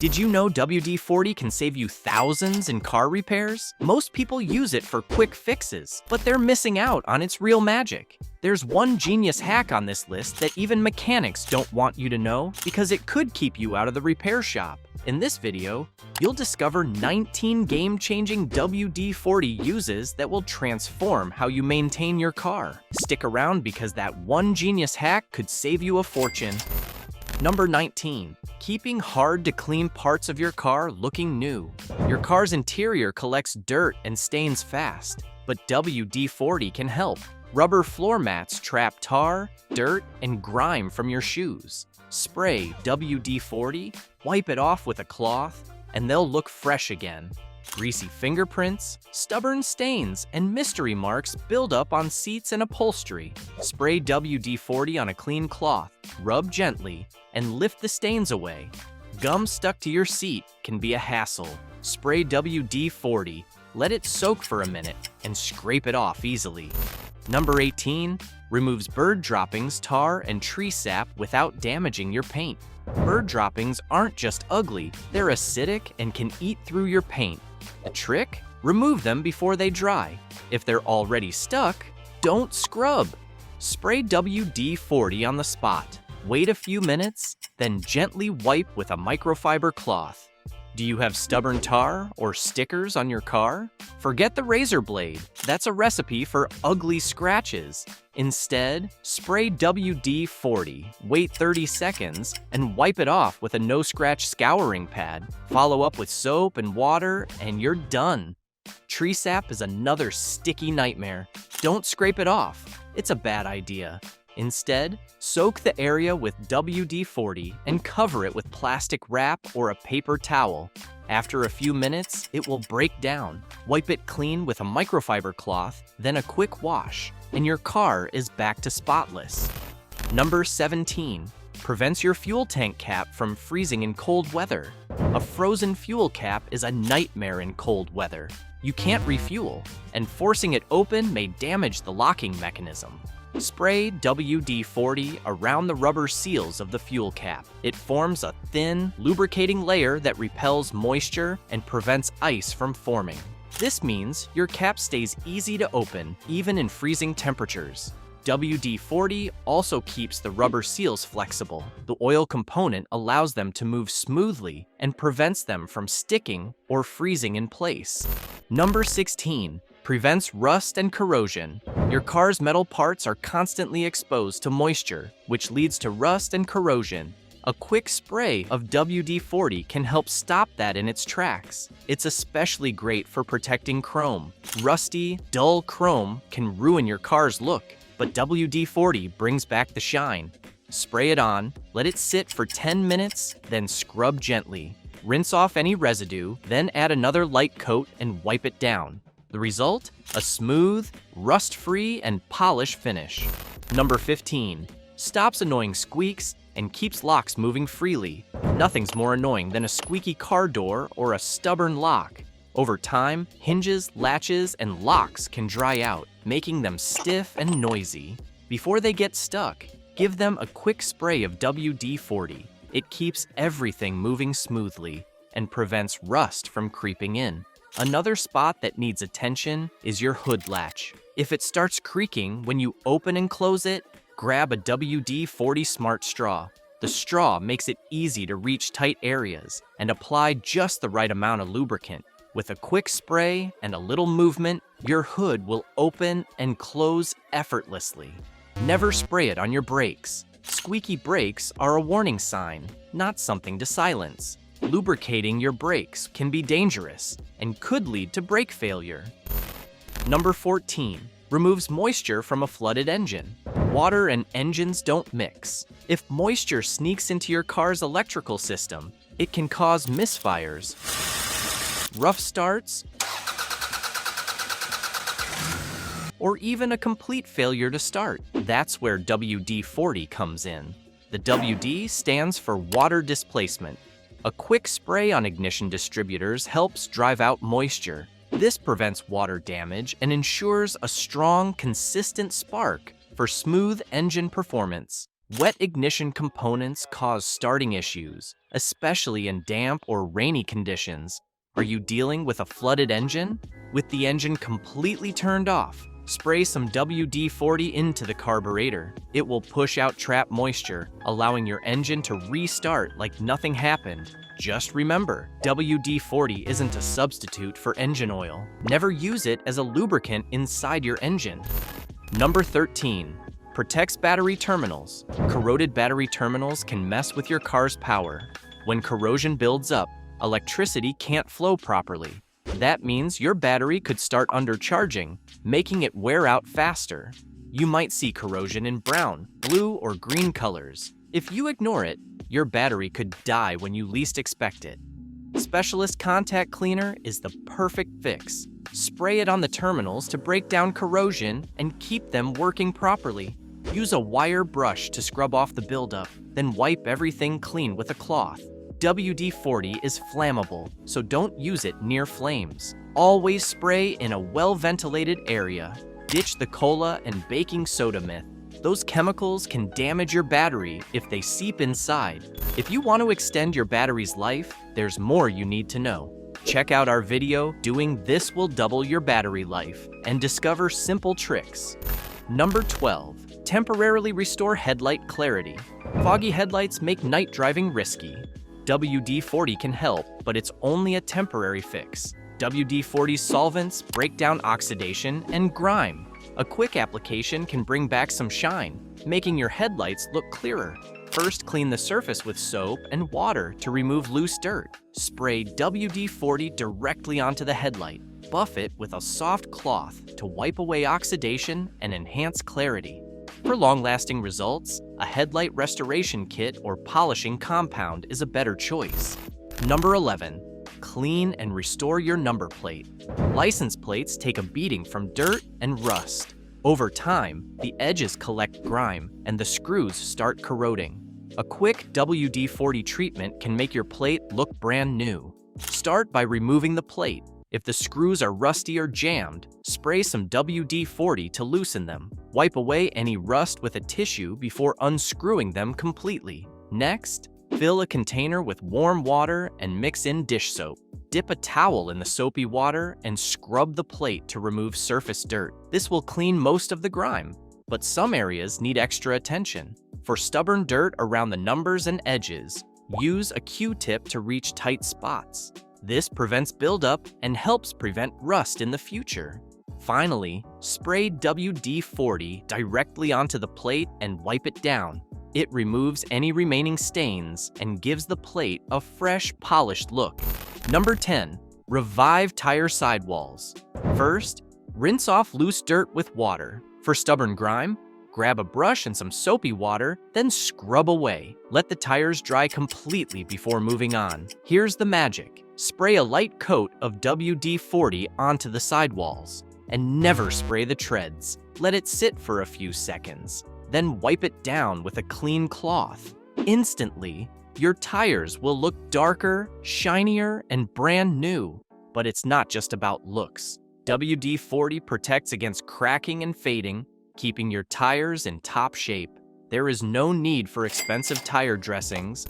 Did you know WD-40 can save you thousands in car repairs? Most people use it for quick fixes, but they're missing out on its real magic. There's one genius hack on this list that even mechanics don't want you to know because it could keep you out of the repair shop. In this video, you'll discover 19 game-changing WD-40 uses that will transform how you maintain your car. Stick around because that one genius hack could save you a fortune. Number 19. Keeping hard-to-clean parts of your car looking new. Your car's interior collects dirt and stains fast, but WD-40 can help. Rubber floor mats trap tar, dirt, and grime from your shoes. Spray WD-40, wipe it off with a cloth, and they'll look fresh again. Greasy fingerprints, stubborn stains, and mystery marks build up on seats and upholstery. Spray WD-40 on a clean cloth, rub gently, and lift the stains away. Gum stuck to your seat can be a hassle. Spray WD-40, let it soak for a minute, and scrape it off easily. Number 18. Removes bird droppings, tar, and tree sap without damaging your paint. Bird droppings aren't just ugly, they're acidic and can eat through your paint. The trick? Remove them before they dry. If they're already stuck, don't scrub. Spray WD-40 on the spot. Wait a few minutes, then gently wipe with a microfiber cloth. Do you have stubborn tar or stickers on your car? Forget the razor blade. That's a recipe for ugly scratches. Instead, spray WD-40, wait 30 seconds, and wipe it off with a no-scratch scouring pad. Follow up with soap and water, and you're done. Tree sap is another sticky nightmare. Don't scrape it off. It's a bad idea. Instead, soak the area with WD-40 and cover it with plastic wrap or a paper towel. After a few minutes, it will break down. Wipe it clean with a microfiber cloth, then a quick wash, and your car is back to spotless. Number 17. Prevents your fuel tank cap from freezing in cold weather. A frozen fuel cap is a nightmare in cold weather. You can't refuel, and forcing it open may damage the locking mechanism. Spray WD-40 around the rubber seals of the fuel cap. It forms a thin, lubricating layer that repels moisture and prevents ice from forming. This means your cap stays easy to open, even in freezing temperatures. WD-40 also keeps the rubber seals flexible. The oil component allows them to move smoothly and prevents them from sticking or freezing in place. Number 16. Prevents rust and corrosion. Your car's metal parts are constantly exposed to moisture, which leads to rust and corrosion. A quick spray of WD-40 can help stop that in its tracks. It's especially great for protecting chrome. Rusty, dull chrome can ruin your car's look, but WD-40 brings back the shine. Spray it on, let it sit for 10 minutes, then scrub gently. Rinse off any residue, then add another light coat and wipe it down. The result? A smooth, rust-free, and polished finish. Number 15. Stops annoying squeaks and keeps locks moving freely. Nothing's more annoying than a squeaky car door or a stubborn lock. Over time, hinges, latches, and locks can dry out, making them stiff and noisy. Before they get stuck, give them a quick spray of WD-40. It keeps everything moving smoothly and prevents rust from creeping in. Another spot that needs attention is your hood latch. If it starts creaking when you open and close it, grab a WD-40 Smart Straw. The straw makes it easy to reach tight areas and apply just the right amount of lubricant. With a quick spray and a little movement, your hood will open and close effortlessly. Never spray it on your brakes. Squeaky brakes are a warning sign, not something to silence. Lubricating your brakes can be dangerous and could lead to brake failure. Number 14. Removes moisture from a flooded engine. Water and engines don't mix. If moisture sneaks into your car's electrical system, it can cause misfires, rough starts, or even a complete failure to start. That's where WD-40 comes in. The WD stands for water displacement. A quick spray on ignition distributors helps drive out moisture. This prevents water damage and ensures a strong, consistent spark for smooth engine performance. Wet ignition components cause starting issues, especially in damp or rainy conditions. Are you dealing with a flooded engine? With the engine completely turned off, spray some WD-40 into the carburetor. It will push out trapped moisture, allowing your engine to restart like nothing happened. Just remember, WD-40 isn't a substitute for engine oil. Never use it as a lubricant inside your engine. Number 13. Protects battery terminals. Corroded battery terminals can mess with your car's power. When corrosion builds up, electricity can't flow properly. That means your battery could start undercharging, making it wear out faster. You might see corrosion in brown, blue, or green colors. If you ignore it, your battery could die when you least expect it. Specialist Contact Cleaner is the perfect fix. Spray it on the terminals to break down corrosion and keep them working properly. Use a wire brush to scrub off the buildup, then wipe everything clean with a cloth. WD-40 is flammable, so don't use it near flames. Always spray in a well-ventilated area. Ditch the cola and baking soda myth. Those chemicals can damage your battery if they seep inside. If you want to extend your battery's life, there's more you need to know. Check out our video, Doing This Will Double Your Battery Life, and discover simple tricks. Number 12. Temporarily restore headlight clarity. Foggy headlights make night driving risky. WD-40 can help, but it's only a temporary fix. WD-40's solvents break down oxidation and grime. A quick application can bring back some shine, making your headlights look clearer. First, clean the surface with soap and water to remove loose dirt. Spray WD-40 directly onto the headlight. Buff it with a soft cloth to wipe away oxidation and enhance clarity. For long-lasting results, a headlight restoration kit or polishing compound is a better choice. Number 11. Clean and restore your number plate. License plates take a beating from dirt and rust. Over time, the edges collect grime and the screws start corroding. A quick WD-40 treatment can make your plate look brand new. Start by removing the plate. If the screws are rusty or jammed, spray some WD-40 to loosen them. Wipe away any rust with a tissue before unscrewing them completely. Next, fill a container with warm water and mix in dish soap. Dip a towel in the soapy water and scrub the plate to remove surface dirt. This will clean most of the grime, but some areas need extra attention. For stubborn dirt around the numbers and edges, use a Q-tip to reach tight spots. This prevents buildup and helps prevent rust in the future. Finally, spray WD-40 directly onto the plate and wipe it down. It removes any remaining stains and gives the plate a fresh, polished look. Number 10. Revive tire sidewalls. First, rinse off loose dirt with water. For stubborn grime, grab a brush and some soapy water, then scrub away. Let the tires dry completely before moving on. Here's the magic. Spray a light coat of WD-40 onto the sidewalls. And never spray the treads. Let it sit for a few seconds. Then wipe it down with a clean cloth. Instantly, your tires will look darker, shinier, and brand new. But it's not just about looks. WD-40 protects against cracking and fading, keeping your tires in top shape. There is no need for expensive tire dressings.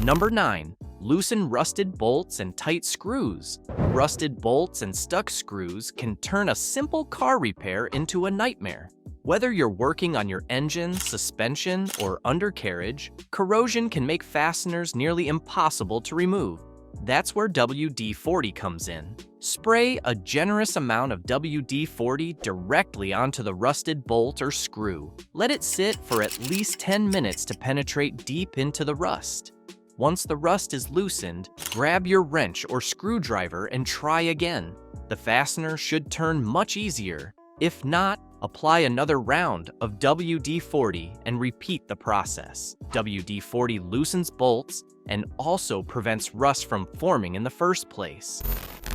Number 9. Loosen rusted bolts and tight screws. Rusted bolts and stuck screws can turn a simple car repair into a nightmare. Whether you're working on your engine, suspension, or undercarriage, corrosion can make fasteners nearly impossible to remove. That's where WD-40 comes in. Spray a generous amount of WD-40 directly onto the rusted bolt or screw. Let it sit for at least 10 minutes to penetrate deep into the rust. Once the rust is loosened, grab your wrench or screwdriver and try again. The fastener should turn much easier. If not, apply another round of WD-40 and repeat the process. WD-40 loosens bolts and also prevents rust from forming in the first place.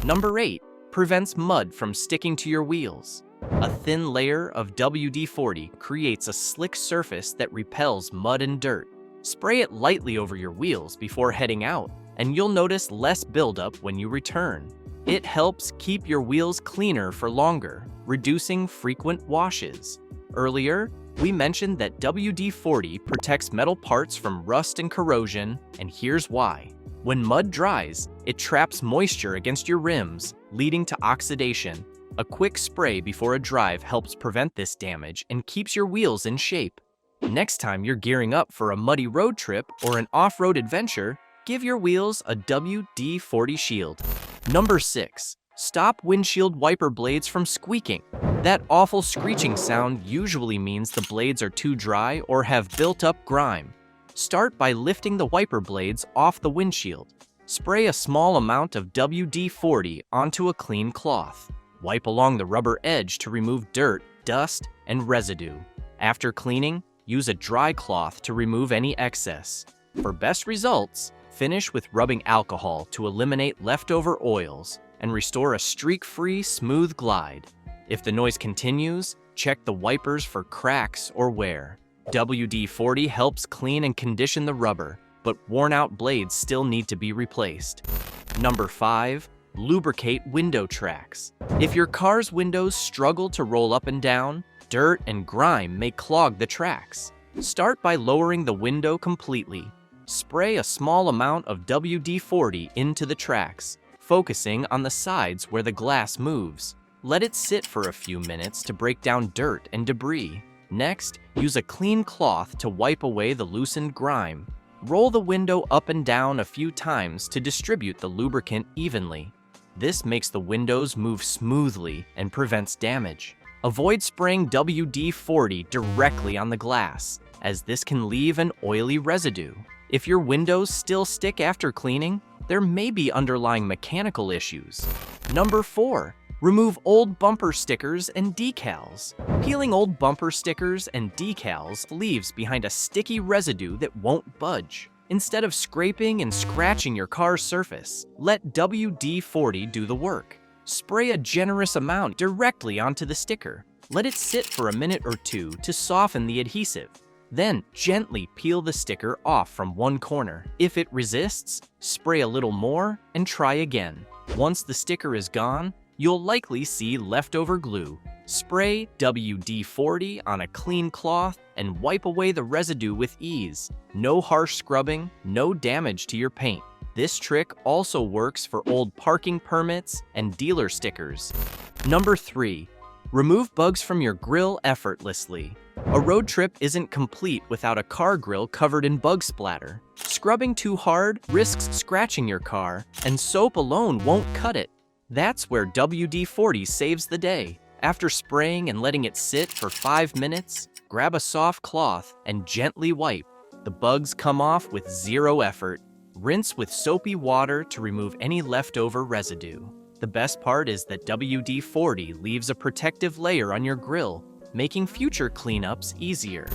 Number 8. Prevents mud from sticking to your wheels. A thin layer of WD-40 creates a slick surface that repels mud and dirt. Spray it lightly over your wheels before heading out, and you'll notice less buildup when you return. It helps keep your wheels cleaner for longer, reducing frequent washes. Earlier, We mentioned that WD-40 protects metal parts from rust and corrosion, and here's why. When mud dries, it traps moisture against your rims, leading to oxidation. A quick spray before a drive helps prevent this damage and keeps your wheels in shape. Next time you're gearing up for a muddy road trip or an off-road adventure, give your wheels a WD-40 shield. Number 6. Stop windshield wiper blades from squeaking. That awful screeching sound usually means the blades are too dry or have built up grime. Start by lifting the wiper blades off the windshield. Spray a small amount of WD-40 onto a clean cloth. Wipe along the rubber edge to remove dirt, dust, and residue. After cleaning, use a dry cloth to remove any excess. For best results, finish with rubbing alcohol to eliminate leftover oils and restore a streak-free, smooth glide. If the noise continues, check the wipers for cracks or wear. WD-40 helps clean and condition the rubber, but worn-out blades still need to be replaced. Number 5. Lubricate window tracks. If your car's windows struggle to roll up and down, dirt and grime may clog the tracks. Start by lowering the window completely. Spray a small amount of WD-40 into the tracks, focusing on the sides where the glass moves. Let it sit for a few minutes to break down dirt and debris. Next, use a clean cloth to wipe away the loosened grime. Roll the window up and down a few times to distribute the lubricant evenly. This makes the windows move smoothly and prevents damage. Avoid spraying WD-40 directly on the glass, as this can leave an oily residue. If your windows still stick after cleaning, there may be underlying mechanical issues. Number 4. Remove old bumper stickers and decals. Peeling old bumper stickers and decals leaves behind a sticky residue that won't budge. Instead of scraping and scratching your car's surface, let WD-40 do the work. Spray a generous amount directly onto the sticker. Let it sit for a minute or two to soften the adhesive. Then, gently peel the sticker off from one corner. If it resists, spray a little more and try again. Once the sticker is gone, you'll likely see leftover glue. Spray WD-40 on a clean cloth and wipe away the residue with ease. No harsh scrubbing, no damage to your paint. This trick also works for old parking permits and dealer stickers. Number 3. Remove bugs from your grill effortlessly. A road trip isn't complete without a car grill covered in bug splatter. Scrubbing too hard risks scratching your car, and soap alone won't cut it. That's where WD-40 saves the day. After spraying and letting it sit for 5 minutes, grab a soft cloth and gently wipe. The bugs come off with zero effort. Rinse with soapy water to remove any leftover residue. The best part is that WD-40 leaves a protective layer on your grill, making future cleanups easier.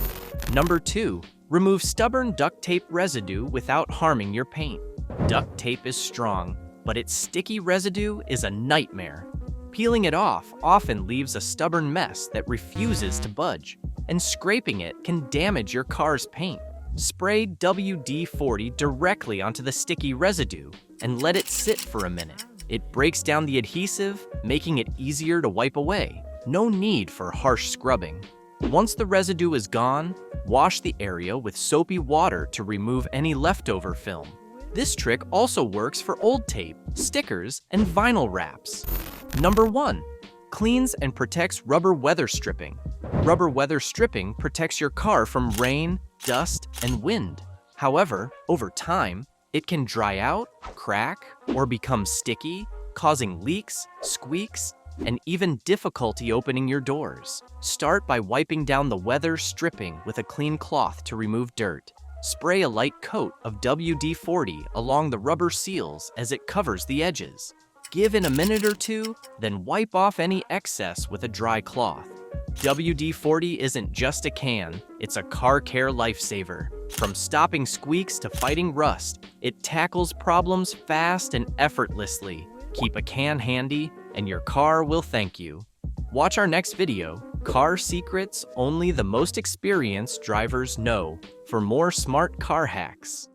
Number 2. Remove stubborn duct tape residue without harming your paint. Duct tape is strong, but its sticky residue is a nightmare. Peeling it off often leaves a stubborn mess that refuses to budge, and scraping it can damage your car's paint. Spray WD-40 directly onto the sticky residue and let it sit for a minute. It breaks down the adhesive, making it easier to wipe away. No need for harsh scrubbing. Once the residue is gone, wash the area with soapy water to remove any leftover film. This trick also works for old tape, stickers, and vinyl wraps. Number 1. Cleans and protects rubber weather stripping. Rubber weather stripping protects your car from rain, dust, and wind. However, over time, it can dry out, crack, or become sticky, causing leaks, squeaks, and even difficulty opening your doors. Start by wiping down the weather stripping with a clean cloth to remove dirt. Spray a light coat of WD-40 along the rubber seals as it covers the edges. Give it a minute or two, then wipe off any excess with a dry cloth. WD-40 isn't just a can, it's a car care lifesaver. From stopping squeaks to fighting rust, it tackles problems fast and effortlessly. Keep a can handy, and your car will thank you. Watch our next video, Car Secrets Only the Most Experienced Drivers Know, for more smart car hacks.